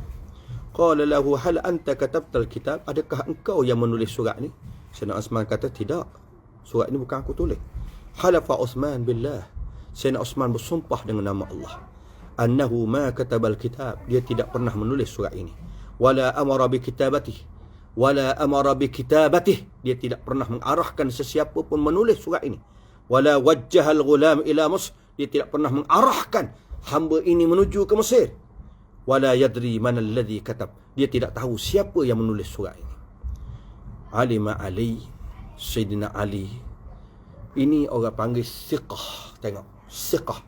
Qala lahu hal anta katabtal kitab. Adakah engkau yang menulis surat ni? Sayyidina Osman kata tidak. Surat ni bukan aku tulis. Halafa Osman billah. Sayyidina Osman bersumpah dengan nama Allah. Annahu ma katabal kitab. Dia tidak pernah menulis surat ini. Wala amara bi kitabatih. Dia tidak pernah mengarahkan sesiapa pun menulis surat ini. Wala wajjahal ghulam ila Mesir. Dia tidak pernah mengarahkan hamba ini menuju ke Mesir. Wala yadri man alladhi katab. Dia tidak tahu siapa yang menulis surat ini. Alima Ali, Sayyidina Ali. Ini orang panggil siqah. Tengok, siqah.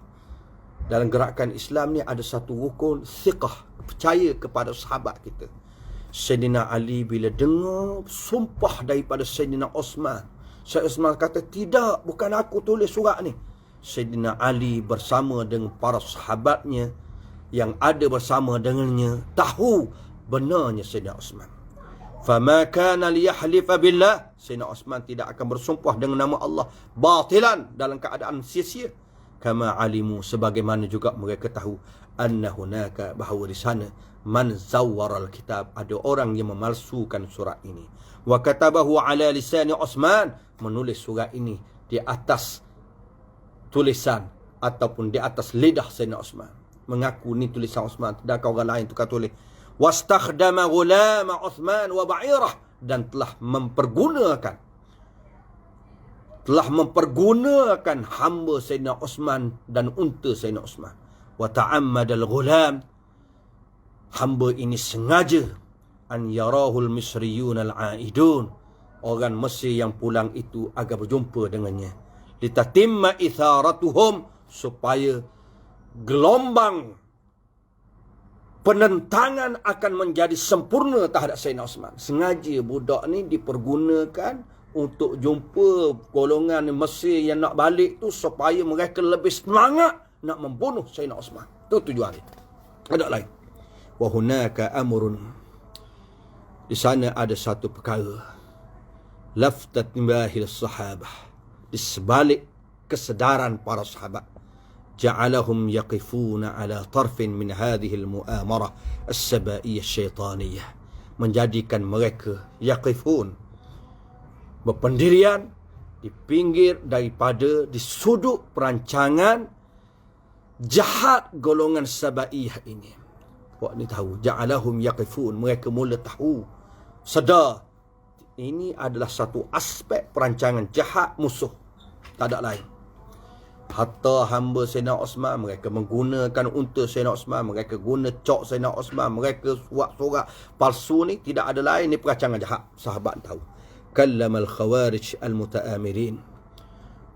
Dalam gerakan Islam ni ada satu rukun siqah, percaya kepada sahabat kita. Sayyidina Ali bila dengar sumpah daripada Sayyidina Osman, Sayyidina Osman kata tidak, bukan aku tulis surat ni. Sayyidina Ali bersama dengan para sahabatnya yang ada bersama dengannya tahu benarnya Sayyidina Osman. Fama kana liyahlifa billah. Sayyidina Osman tidak akan bersumpah dengan nama Allah batilan, dalam keadaan sia-sia. Kama alimu, sebagaimana juga mereka tahu, anna hunaka, bahawa di sana, man zawwaral kitab, ada orang yang memalsukan surat ini. Wa katabahu ala lisani Osman, menulis surat ini di atas tulisan ataupun di atas lidah Sayyidina Osman. Mengaku ni tulisan Osman, sedangkan orang lain tukar tulis. wastakhdama ghulama Uthman wa ba'irah, dan telah mempergunakan hamba Sayyidina Osman dan unta Sayyidina Osman. Wa ta'ammadal ghulam, hamba ini sengaja an yarahul misriyun al-aidun, orang Mesir yang pulang itu agar berjumpa dengannya. Litatimma itharatuhum, supaya gelombang penentangan akan menjadi sempurna terhadap Sayyidina Osman. Sengaja budak ni dipergunakan untuk jumpa golongan Mesir yang nak balik tu, supaya mereka lebih semangat nak membunuh Sayyidina Osman. Itu tujuan dia. Ada lain. Wa hunaka amrun, di sana ada satu perkara, laftat nibahil sahabah, di sebalik kesedaran para sahabat, ja'alahum yaqifuna ala tarfin min hadhihi al-mu'amarah as-sabaiyah syaitaniyah, menjadikan mereka yaqifun, berpendirian di pinggir daripada, di sudut perancangan jahat golongan sabaiyah ini. Puak ni tahu, ja'alahum yaqifun, mereka mula tahu, sedar, ini adalah satu aspek perancangan jahat musuh, tak ada lain. Hatta hamba Sayyidina Osman, mereka menggunakan unta Sayyidina Osman, mereka guna cok Sayyidina Osman, mereka buat surat palsu ni, tidak ada lain, ni perancangan jahat. Sahabat tahu. Kallamal khawarij al-muta'amirin,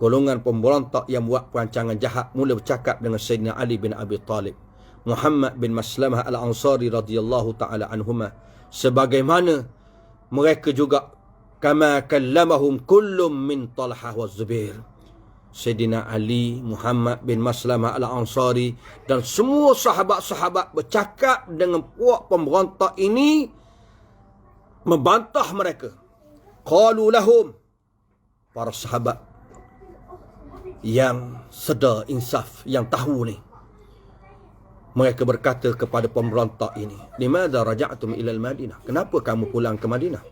golongan pemberontak yang buat perancangan jahat mula bercakap dengan Sayyidina Ali bin Abi Talib, Muhammad bin Maslamah al-Ansari radhiyallahu ta'ala anhuma, sebagaimana mereka juga, kama kallamahum kullum min Talhah wa Zubair. Sayyidina Ali, Muhammad bin Maslamah al-Ansari dan semua sahabat-sahabat bercakap dengan puak pemberontak ini, membantah mereka. Qalu lahum, para sahabat yang sedar insaf, yang tahu ni, mereka berkata kepada pemberontak ini, limadha raja'tum ila al-Madinah, kenapa kamu pulang ke Madinah?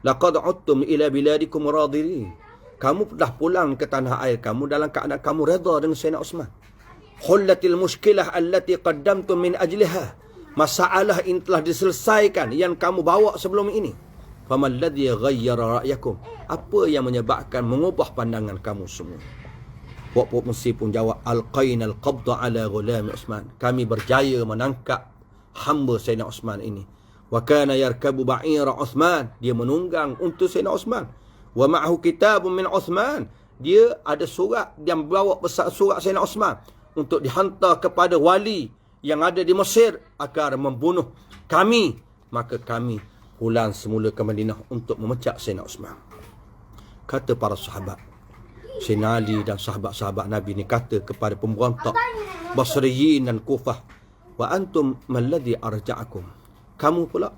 Laqad udtum ila biladikum radirin, kamu dah pulang ke tanah air kamu dalam keadaan kamu redha dengan Sayyidina Osman. Hullatil mushkilah allati qaddamtum min ajliha, masalah ini telah diselesaikan yang kamu bawa sebelum ini. Famal ladzi ghayyara ra'yakum, apa yang menyebabkan mengubah pandangan kamu semua? Puak-puak Mesir pun jawab, alqainal qabda ala ghulam Osman, kami berjaya menangkap hamba Sayyidina Osman ini. Wa kana yarkabu ba'ira Osman, dia menunggang untuk Sayyidina Osman. Wa ma'ahu kitabun min Osman, dia ada surat yang bawa besar surat Sayyidina Osman untuk dihantar kepada wali yang ada di Mesir agar membunuh kami. Maka kami pulang semula ke Madinah untuk memecat Sayyidina Osman. Kata para sahabat, Sayyidina Ali dan sahabat-sahabat Nabi ni kata kepada pemberontak Basriyin dan Kufah, wa antum malladhi arja'akum, kamu pula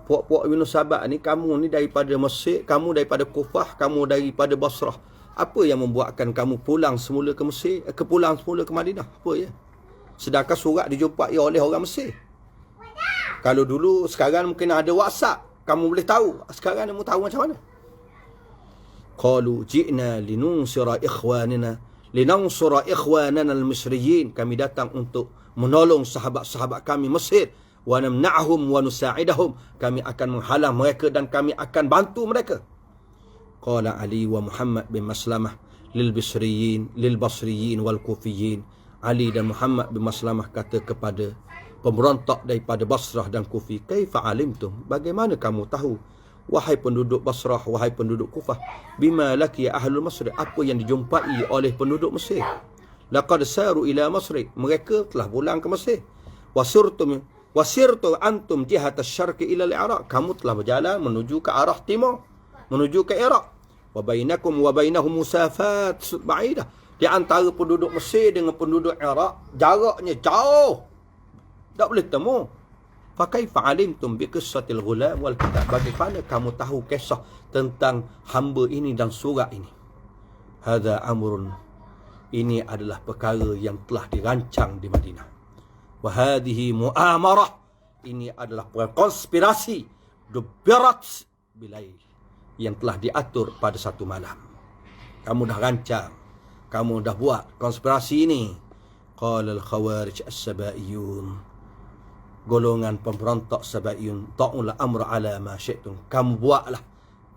puak-puak Ibn Sahabat ni, kamu ni daripada Mesir, kamu daripada Kufah, kamu daripada Basrah, apa yang membuatkan kamu pulang semula ke Mesir, pulang semula ke Madinah? Apa ya? Sedangkan surat dijumpai oleh orang Mesir. Kalau dulu, sekarang mungkin ada WhatsApp, kamu boleh tahu. Sekarang kamu tahu macam mana? Qalu ji'na linunsira ikhwanana al-misriyin, kami datang untuk menolong sahabat-sahabat kami Mesir. Wa namna'hum wa nusa'idahum, kami akan menghalang mereka dan kami akan bantu mereka. Qala Ali wa Muhammad bin Maslamah lil basriyin wal kufiyin, Ali dan Muhammad bin Maslamah kata kepada pemberontak daripada Basrah dan Kufi, kaifa alimtum, bagaimana kamu tahu, wahai penduduk Basrah, wahai penduduk Kufah, bima laki ahlul Masri, apa yang dijumpai oleh penduduk Mesir. Laqad saru ila Masri, mereka telah pulang ke Mesir. Wasirtu antum jihat asy-syarqi ila al-Iraq, kamu telah berjalan menuju ke arah timur, menuju ke Iraq. Wa bainakum wa bainahum musafat ba'idah, di antara penduduk Mesir dengan penduduk Iraq jaraknya jauh, tak boleh temu. Fa kaifa alimtum bi qissatil ghulam wal kitab, bagaimana kamu tahu kisah tentang hamba ini dan surat ini? Hadza amrun, ini adalah perkara yang telah dirancang di Madinah. Wa hadhihi mu'amarah, ini adalah konspirasi, dubirat bilail, yang telah diatur pada satu malam. Kamu dah rancang, kamu dah buat konspirasi ini. Qala al-khawarij as-sabaiyun, golongan pemberontak Sabaiyun, ta'ul amra ala ma syi'tum. Kamu buatlah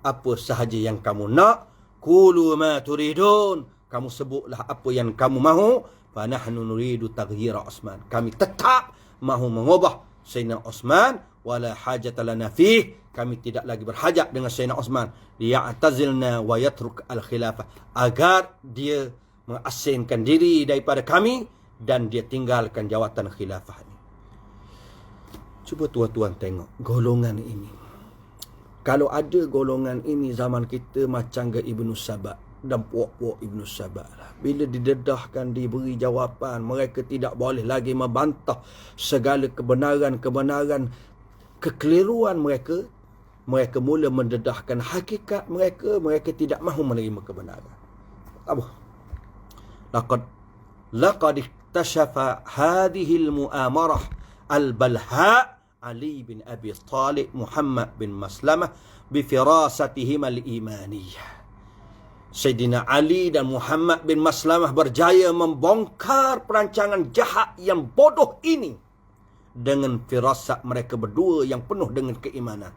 apa sahaja yang kamu nak. Qulu ma turidun. Kamu sebutlah apa yang kamu mahu. Fa nahnu nuridu taghyira Uthman. Kami tetap mahu mengubah Sayyidina Uthman. Wala hajata lana fih. Kami tidak lagi berhajat dengan Sayyidina Uthman. Liya'tazilna wa yatruk al-khilafah. Agar dia mengasingkan diri daripada kami dan dia tinggalkan jawatan khilafah ini. Cuba tuan-tuan tengok golongan ini. Kalau ada golongan ini zaman kita macam ke Ibnu Saba dan puak-puak Ibnu Saba lah. Bila didedahkan, diberi jawapan, mereka tidak boleh lagi membantah segala kebenaran-kebenaran kekeliruan mereka. Mereka mula mendedahkan hakikat mereka. Mereka tidak mahu menerima kebenaran. Apa? Laqad iktashafa hadhihi al-mu'amarah al-balha Ali bin Abi Talib Muhammad bin Maslamah bifirasatihim al-imaniyah. Sayyidina Ali dan Muhammad bin Maslamah berjaya membongkar perancangan jahat yang bodoh ini dengan firasat mereka berdua yang penuh dengan keimanan.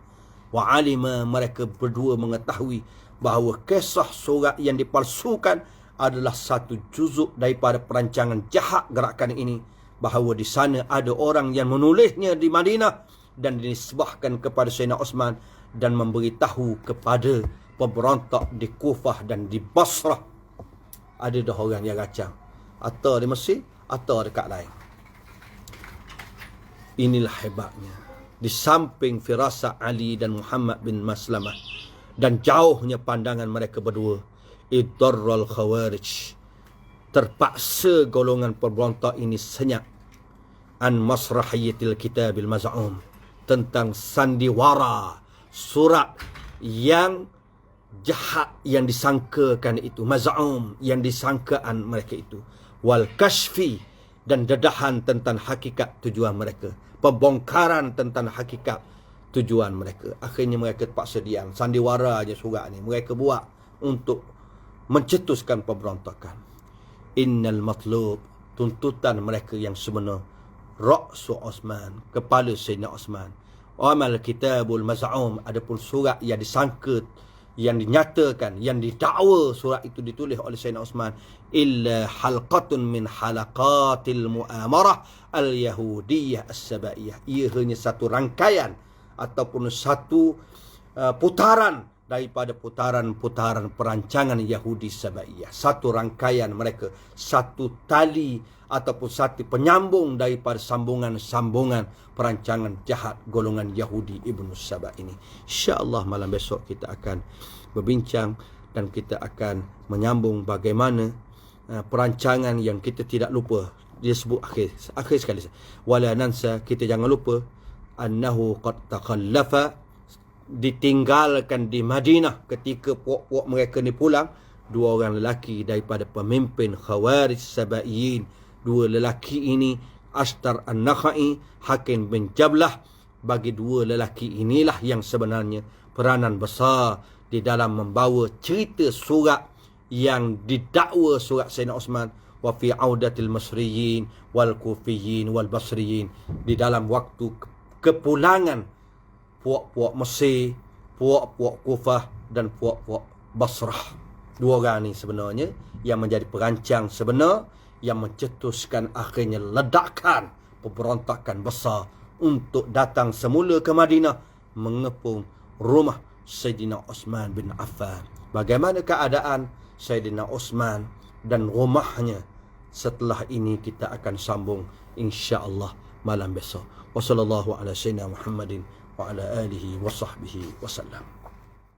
Wa alima, mereka berdua mengetahui bahawa kisah surat yang dipalsukan adalah satu juzuk daripada perancangan jahat gerakan ini. Bahawa di sana ada orang yang menulisnya di Madinah dan dinisbahkan kepada Sayyidina Uthman dan memberitahu kepada pemberontak di Kufah dan di Basrah. Ada dah orang yang racang, atau di Mesir atau dekat lain. Inilah hebatnya. Di samping firasat Ali dan Muhammad bin Maslamah dan jauhnya pandangan mereka berdua, idarral khawarij, terpaksa golongan pemberontak ini senyap an masrahiyatil kitabil maz'um, tentang sandiwara surat yang jahat yang disangkakan itu, maz'um yang disangkaan mereka itu, wal kashfi, dan dedahan tentang hakikat tujuan mereka, pembongkaran tentang hakikat tujuan mereka. Akhirnya mereka terpaksa diam. Sandiwara aja surat ni mereka buat untuk mencetuskan pemberontakan. Innal matlub, tuntutan mereka yang sebenar, Ra'su Uthman, kepala Sayyidina Uthman. Amal kitabul maz'um, adapun surat yang disangka, yang dinyatakan, yang didakwa surat itu ditulis oleh Sayyidina Uthman, illa halqatun min halaqatil mu'amarah al-yahudiyah as-sabaiyah. Ia hanya satu rangkaian ataupun satu putaran daripada putaran-putaran perancangan Yahudi Sabaiyah. Satu rangkaian mereka, satu tali ataupun satu penyambung daripada sambungan-sambungan perancangan jahat golongan Yahudi Ibnu Saba ini. InsyaAllah malam besok kita akan berbincang dan kita akan menyambung bagaimana perancangan yang kita tidak lupa. Dia sebut akhir sekali. Wala nansa, kita jangan lupa annahu qad taqallafa, ditinggalkan di Madinah ketika puak-puak mereka ni pulang, dua orang lelaki daripada pemimpin Khawarij Sabaiyin. Dua lelaki ini, Ashtar An-Nakhai, Hakim bin Jablah. Bagi dua lelaki inilah yang sebenarnya peranan besar di dalam membawa cerita surat yang didakwa surat Sayyidina Uthman, wa fi audatil Masriyin wal Kufiyin wal Basriyin, di dalam waktu kepulangan puak-puak Mesir, puak-puak Kufah dan puak-puak Basrah. Dua orang ni sebenarnya yang menjadi perancang sebenar yang mencetuskan akhirnya ledakan pemberontakan besar untuk datang semula ke Madinah mengepung rumah Sayyidina Uthman bin Affan. Bagaimana keadaan Sayyidina Uthman dan rumahnya? Setelah ini kita akan sambung insya-Allah malam besok. Wassallallahu ala sayyidina Muhammadin wa ala alihi wa sahbihi wasallam.